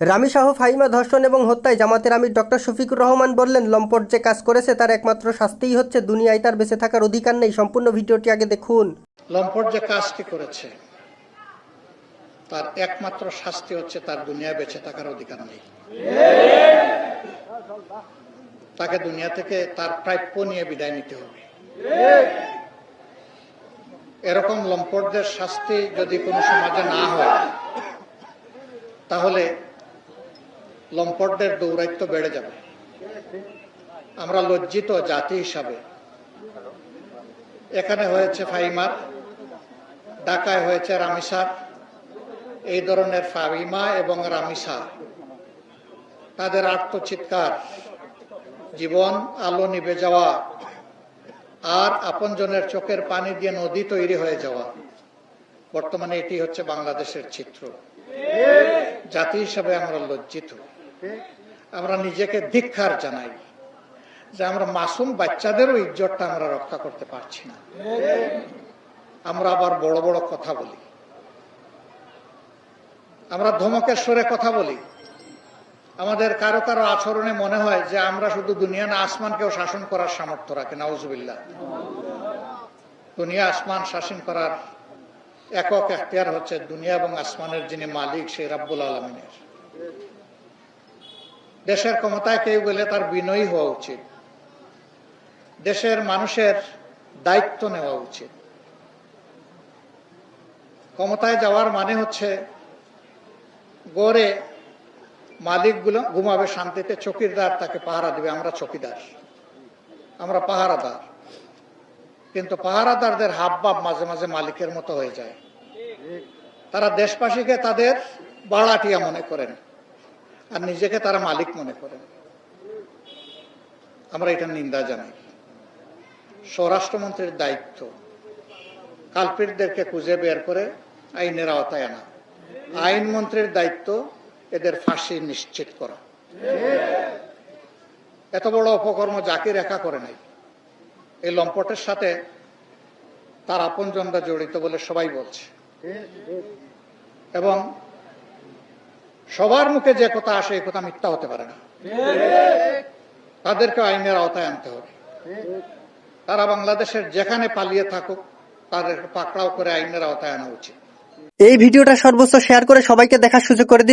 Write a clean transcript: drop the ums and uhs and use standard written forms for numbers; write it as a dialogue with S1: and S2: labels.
S1: Rummy Shah Fahima ধর্ষণ এবং হত্যায় জামাতের আমির ডক্টর শফিকুর রহমান বললেন, লম্পট যে কাজ করেছে তার একমাত্র শাস্তিই হচ্ছে দুনিয়ায় তার বেঁচে থাকার অধিকার নেই। সম্পূর্ণ ভিডিওটি আগে দেখুন।
S2: লম্পট যে কাজটি করেছে তার একমাত্র শাস্তি হচ্ছে তার দুনিয়া বেঁচে থাকার অধিকার নেই। তাকে দুনিয়া থেকে তার প্রাপ্য নিয়ে বিদায় নিতে হবে। এরকম লম্পটদের শাস্তি যদি কোনো সমাজে না হয় তাহলে লম্পটদের দৌরাত্ম্য বেড়ে যাবে। আমরা লজ্জিত জাতি হিসাবে। এখানে হয়েছে ফাহিমার, ঢাকায় হয়েছে রামিসার। এই ধরনের ফাহিমা এবং রামিসা তাদের আত্মচিৎকার, জীবন আলো নিভে যাওয়া আর আপনজনের চোখের পানি দিয়ে নদী তৈরি হয়ে যাওয়া, বর্তমানে এটি হচ্ছে বাংলাদেশের চিত্র। জাতি হিসাবে আমরা লজ্জিত। আমরা নিজেকে ধিক্কার জানাই যে আমরা মাসুম বাচ্চাদেরও ইজ্জতটা আমরা রক্ষা করতে পারছি না। আমরা আবার বড় বড় কথা বলি, আমরা ধমকের সুরে কথা বলি। আমাদের কারো কারো আচরণে মনে হয় যে আমরা শুধু দুনিয়া না আসমানকেও শাসন করার সামর্থ্য রাখি। নাউজুবিল্লাহ। দুনিয়া আসমান শাসন করার একক এখতিয়ার হচ্ছে দুনিয়া এবং আসমানের যিনি মালিক, সেই রাব্বুল আলামিনের। দেশের ক্ষমতায় কেউ গেলে তার বিনয়ী হওয়া উচিত। দেশের মানুষের দায়িত্ব নেওয়া উচিত। ক্ষমতায় যাওয়ার মানে হচ্ছে গড়ে মালিকগুলো ঘুমাবে শান্তিতে, চকিদার তাকে পাহারা দিবে। আমরা চকিদার, আমরা পাহারাদার। কিন্তু পাহারাদারদের হাবভাব মাঝে মাঝে মালিকের মতো হয়ে যায়। তারা দেশবাসীকে তাদের ভাড়াটিয়া মনে করেন আর নিজেকে তারা মালিক মনে করেন। আমরা এটা নিন্দা জানাই। স্বরাষ্ট্রমন্ত্রীর দায়িত্ব কালপিটদেরকে খুঁজে বের করে আইনের আওতায় আনা। আইনমন্ত্রীর দায়িত্ব এদের ফাঁসি নিশ্চিত করা। এত বড় অপকর্ম জাকির একা করে নাই। এই লম্পটের সাথে তার আপনজনরা জড়িত বলে সবাই বলছে, এবং সবার মুখে যে কথা আসে এই কথা মিথ্যা হতে পারে না। তাদেরকে আইনের আওতায় আনতে হবে। তারা বাংলাদেশের যেখানে পালিয়ে থাকুক তাদেরকে পাকড়াও করে আইনের আওতায় আনা উচিত।
S1: এই ভিডিওটা সর্বোচ্চ শেয়ার করে সবাইকে দেখার সুযোগ করে দিন।